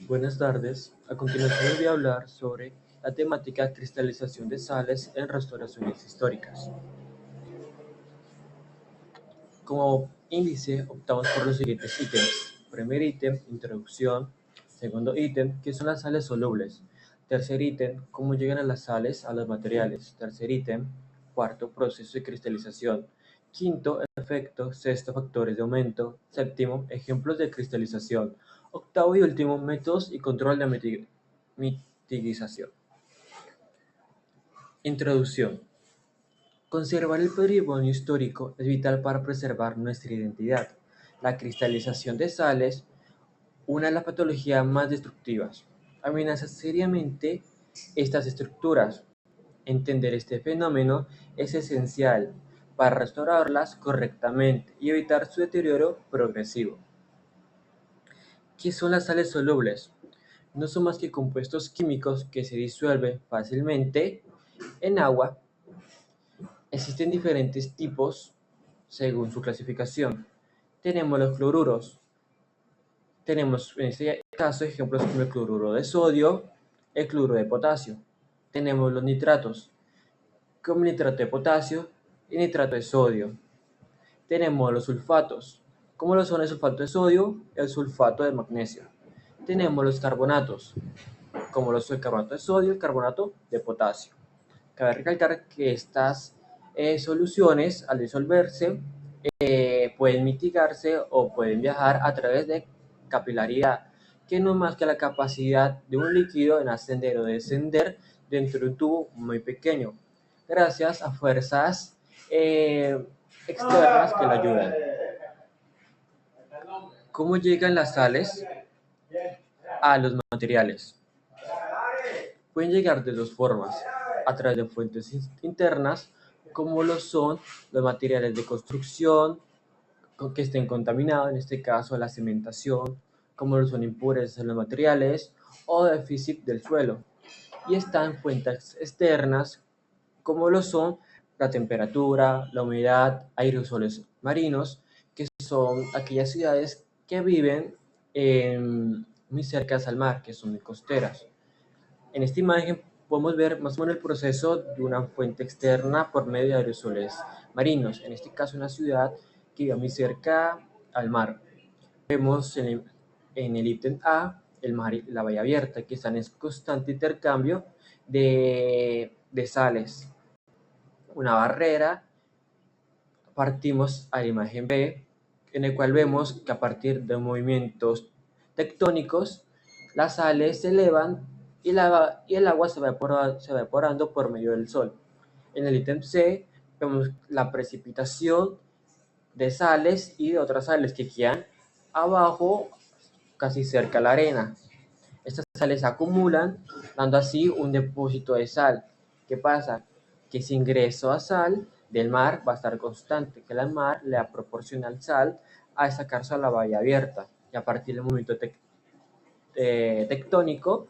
Buenas tardes. A continuación voy a hablar sobre la temática cristalización de sales en restauraciones históricas. Como índice optamos por los siguientes ítems. Primer ítem, introducción. Segundo ítem, ¿qué son las sales solubles? Tercer ítem, cómo llegan a las sales a los materiales. Tercer ítem. Cuarto, proceso de cristalización. Quinto, efecto. Sexto, factores de aumento. Séptimo, ejemplos de cristalización. Octavo y último, métodos y control de mitigación. Introducción. Conservar el patrimonio histórico es vital para preservar nuestra identidad. La cristalización de sales, una de las patologías más destructivas, amenaza seriamente estas estructuras. Entender este fenómeno es esencial para restaurarlas correctamente y evitar su deterioro progresivo. ¿Qué son las sales solubles? No son más que compuestos químicos que se disuelven fácilmente en agua. Existen diferentes tipos según su clasificación. Tenemos los cloruros. Tenemos en este caso ejemplos como el cloruro de sodio, el cloruro de potasio. Tenemos los nitratos, como nitrato de potasio y nitrato de sodio. Tenemos los sulfatos, como lo son el sulfato de sodio y el sulfato de magnesio. Tenemos los carbonatos, como lo son el carbonato de sodio y el carbonato de potasio. Cabe recalcar que estas soluciones, al disolverse, pueden mitigarse o pueden viajar a través de capilaridad, que no es más que la capacidad de un líquido en ascender o descender dentro de un tubo muy pequeño, gracias a fuerzas externas que lo ayudan. ¿Cómo llegan las sales a los materiales? Pueden llegar de dos formas: a través de fuentes internas, como lo son los materiales de construcción que estén contaminados, en este caso la cementación, como lo son impurezas en los materiales o déficit del suelo. Y están fuentes externas, como lo son la temperatura, la humedad, aerosoles marinos, que son aquellas ciudades que viven muy cerca al mar, que son muy costeras. En esta imagen podemos ver más o menos el proceso de una fuente externa por medio de aerosoles marinos, en este caso una ciudad que vive muy cerca al mar. Vemos en el ítem A el mar y la bahía abierta, que están en constante intercambio de sales. Una barrera, partimos a la imagen B, en el cual vemos que a partir de movimientos tectónicos, las sales se elevan y el agua se va evaporando por medio del sol. En el ítem C vemos la precipitación de sales y de otras sales que quedan abajo, casi cerca a la arena. Estas sales se acumulan, dando así un depósito de sal. ¿Qué pasa? Que ese ingreso a sal del mar va a estar constante, que el mar le proporciona el sal a sacarse a la bahía abierta. Y a partir del movimiento tectónico,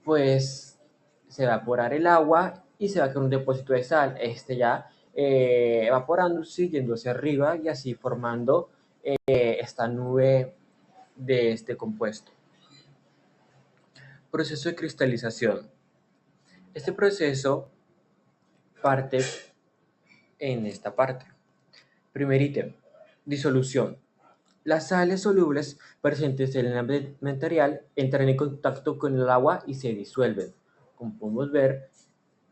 pues se va a evaporar el agua y se va a crear un depósito de sal. Este ya evaporándose, yendo hacia arriba y así formando esta nube de este compuesto. Proceso de cristalización. Este proceso parte en esta parte. Primer ítem, disolución. Las sales solubles presentes en el material entran en contacto con el agua y se disuelven. Como podemos ver,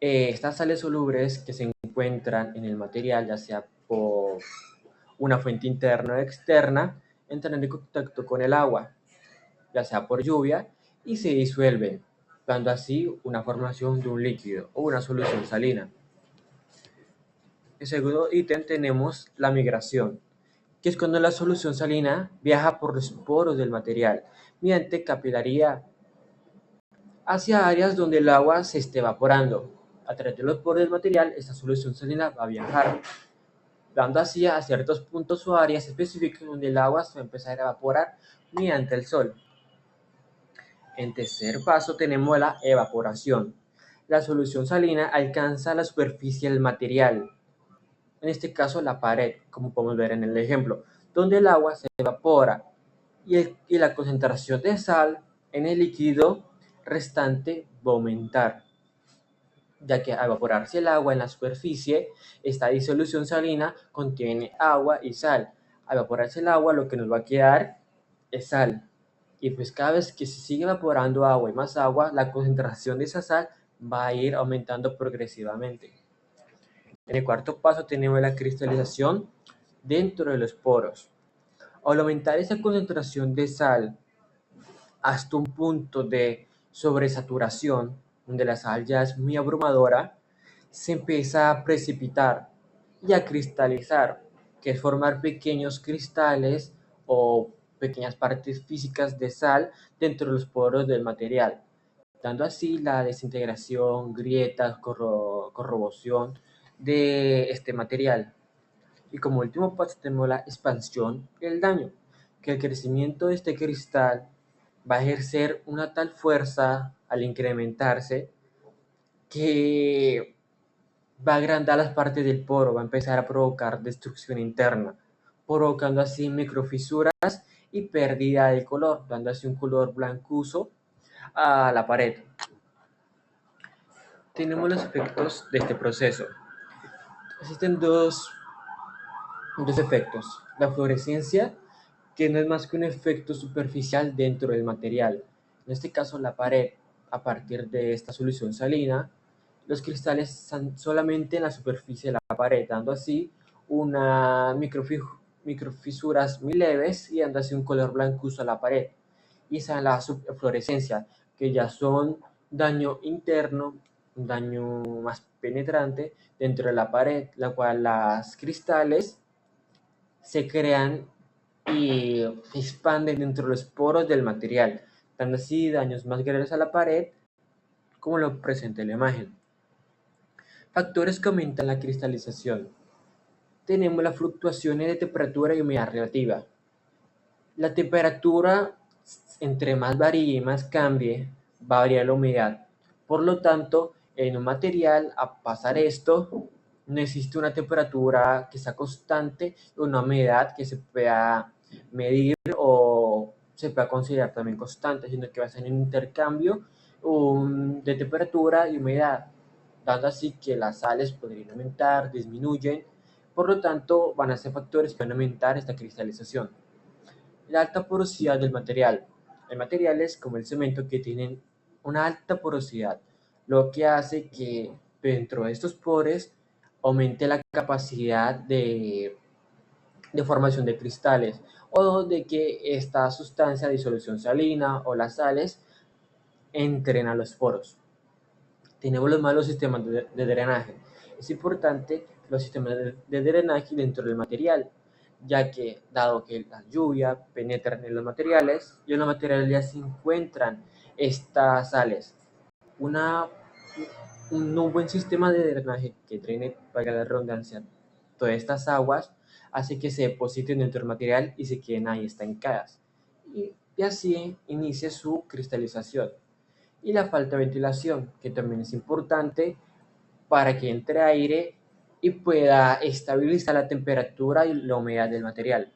estas sales solubles que se encuentran en el material, ya sea por una fuente interna o externa, entran en contacto con el agua, ya sea por lluvia, y se disuelven, dando así una formación de un líquido o una solución salina. El segundo ítem tenemos la migración, que es cuando la solución salina viaja por los poros del material mediante capilaridad hacia áreas donde el agua se esté evaporando. A través de los poros del material, esta solución salina va a viajar, dando así a ciertos puntos o áreas específicas donde el agua se va a empezar a evaporar mediante el sol. En tercer paso tenemos la evaporación. La solución salina alcanza la superficie del material, en este caso la pared, como podemos ver en el ejemplo, donde el agua se evapora y la concentración de sal en el líquido restante va a aumentar, ya que al evaporarse el agua en la superficie, esta disolución salina contiene agua y sal. Al evaporarse el agua, lo que nos va a quedar es sal. Y pues cada vez que se sigue evaporando agua y más agua, la concentración de esa sal va a ir aumentando progresivamente. En el cuarto paso tenemos la cristalización dentro de los poros. Al aumentar esa concentración de sal hasta un punto de sobresaturación, donde la sal ya es muy abrumadora, se empieza a precipitar y a cristalizar, que es formar pequeños cristales o pequeñas partes físicas de sal dentro de los poros del material, dando así la desintegración, grietas, corrosión de este material. Y como último paso tenemos la expansión y el daño, que el crecimiento de este cristal va a ejercer una tal fuerza al incrementarse que va a agrandar las partes del poro, va a empezar a provocar destrucción interna, provocando así microfisuras y pérdida de color, dando así un color blancuzo a la pared. Tenemos los efectos de este proceso. Existen dos efectos. La fluorescencia, que no es más que un efecto superficial dentro del material. En este caso, la pared, a partir de esta solución salina, los cristales están solamente en la superficie de la pared, dando así unas microfisuras muy leves y dando así un color blancuzo a la pared. Y esa es la subfluorescencia, que ya son daño interno, un daño más penetrante dentro de la pared, la cual las cristales se crean y expanden dentro de los poros del material, dando así daños más graves a la pared, como lo presenta la imagen. Factores que aumentan la cristalización. Tenemos las fluctuaciones de temperatura y humedad relativa. La temperatura, entre más varíe y más cambie, va a variar la humedad. Por lo tanto, en un material, a pasar esto, no existe una temperatura que sea constante y una humedad que se pueda medir o se pueda considerar también constante, sino que va a ser un intercambio de temperatura y humedad, dando así que las sales podrían aumentar, disminuyen, por lo tanto van a ser factores que van a aumentar esta cristalización. La alta porosidad del material. Hay materiales como el cemento que tienen una alta porosidad, lo que hace que dentro de estos pores aumente la capacidad de formación de cristales o de que esta sustancia de disolución salina o las sales entren a los poros. Tenemos los malos sistemas de drenaje. Es importante los sistemas de drenaje dentro del material, ya que dado que la lluvia penetra en los materiales y en los materiales ya se encuentran estas sales, una, un no buen sistema de drenaje que drene, para la redundancia, todas estas aguas hace que se depositen dentro del material y se queden ahí estancadas y así inicia su cristalización. Y la falta de ventilación, que también es importante para que entre aire y pueda estabilizar la temperatura y la humedad del material.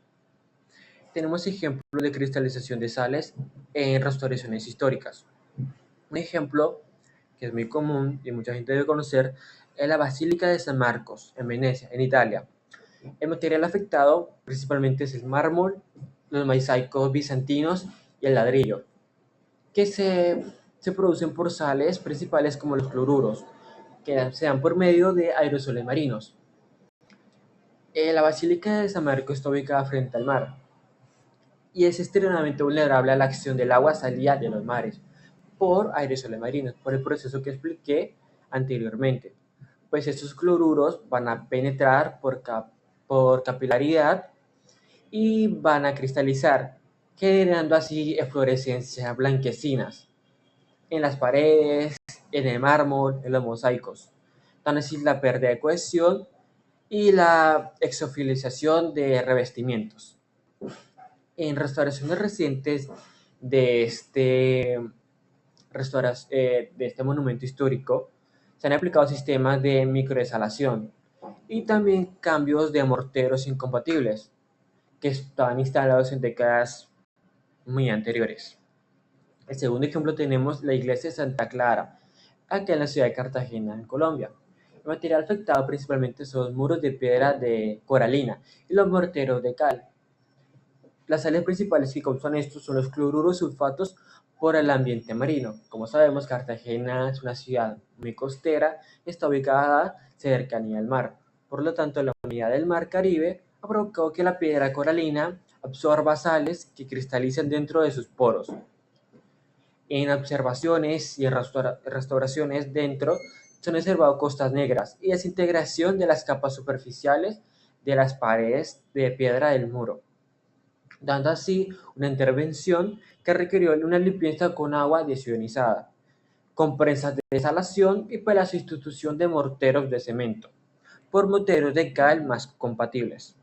Tenemos ejemplos de cristalización de sales en restauraciones históricas. Un ejemplo que es muy común y mucha gente debe conocer es la Basílica de San Marcos en Venecia, en Italia. El material afectado principalmente es el mármol, los mosaicos bizantinos y el ladrillo, que se producen por sales principales como los cloruros, que se dan por medio de aerosoles marinos. La Basílica de San Marcos está ubicada frente al mar y es extremadamente vulnerable a la acción del agua salida de los mares por aerosoles marinos, por el proceso que expliqué anteriormente. Pues estos cloruros van a penetrar por capilaridad y van a cristalizar, generando así eflorescencias blanquecinas en las paredes, en el mármol, en los mosaicos. Tan así la pérdida de cohesión y la exofilización de revestimientos. En restauraciones recientes de de este monumento histórico, se han aplicado sistemas de microdesalación y también cambios de morteros incompatibles que estaban instalados en décadas muy anteriores. El segundo ejemplo tenemos la iglesia de Santa Clara, acá en la ciudad de Cartagena, en Colombia. El material afectado principalmente son los muros de piedra de coralina y los morteros de cal. Las sales principales que causan esto son los cloruros sulfatos por el ambiente marino. Como sabemos, Cartagena es una ciudad muy costera, está ubicada cercanía al mar. Por lo tanto, la humedad del mar Caribe ha provocado que la piedra coralina absorba sales que cristalizan dentro de sus poros. En observaciones y en restauraciones dentro se han observado costas negras y desintegración de las capas superficiales de las paredes de piedra del muro, dando así una intervención que requirió una limpieza con agua desionizada, con prensas de desalación y para la sustitución de morteros de cemento por morteros de cal más compatibles.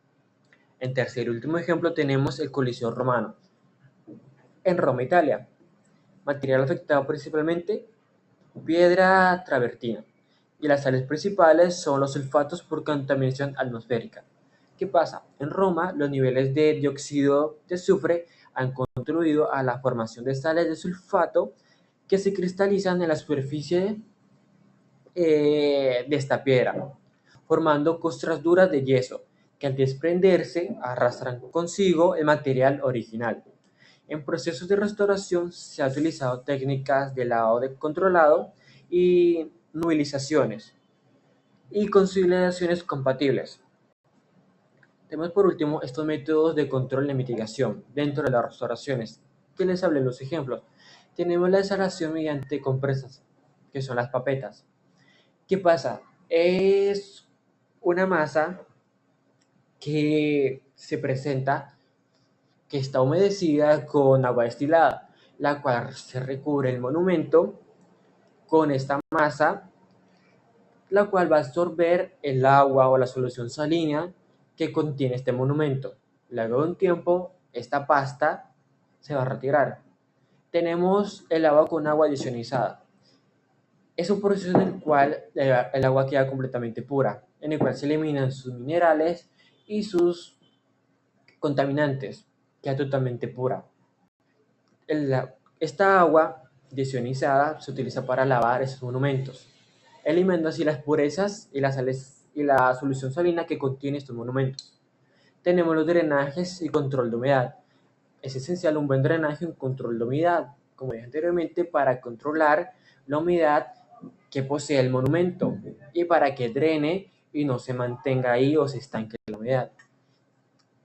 En tercer y último ejemplo tenemos el Coliseo Romano, en Roma, Italia. Material afectado principalmente piedra travertina, y las sales principales son los sulfatos por contaminación atmosférica. ¿Qué pasa? En Roma, los niveles de dióxido de azufre han contribuido a la formación de sales de sulfato que se cristalizan en la superficie de esta piedra, formando costras duras de yeso que al desprenderse arrastran consigo el material original. En procesos de restauración se han utilizado técnicas de lavado controlado y nivelizaciones y consolidaciones compatibles. Tenemos por último estos métodos de control y mitigación dentro de las restauraciones, que les hablé los ejemplos. Tenemos la desalación mediante compresas, que son las papetas. ¿Qué pasa? Es una masa que se presenta, que está humedecida con agua destilada, la cual se recubre el monumento con esta masa, la cual va a absorber el agua o la solución salina que contiene este monumento. Luego de un tiempo, esta pasta se va a retirar. Tenemos el agua con agua desionizada. Es un proceso en el cual el agua queda completamente pura, en el cual se eliminan sus minerales y sus contaminantes, queda totalmente pura. Esta agua desionizada se utiliza para lavar esos monumentos, eliminando así las purezas y las sales y la solución salina que contiene estos monumentos. Tenemos los drenajes y control de humedad. Es esencial un buen drenaje y un control de humedad, como dije anteriormente, para controlar la humedad que posee el monumento y para que drene y no se mantenga ahí o se estanque la humedad,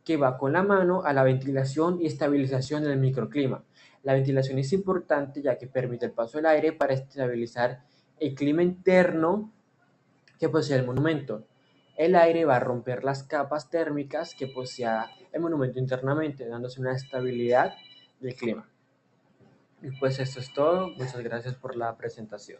que va con la mano a la ventilación y estabilización del microclima. La ventilación es importante ya que permite el paso del aire para estabilizar el clima interno que posee el monumento. El aire va a romper las capas térmicas que posea el monumento internamente, dándose una estabilidad del clima. Y pues esto es todo. Muchas gracias por la presentación.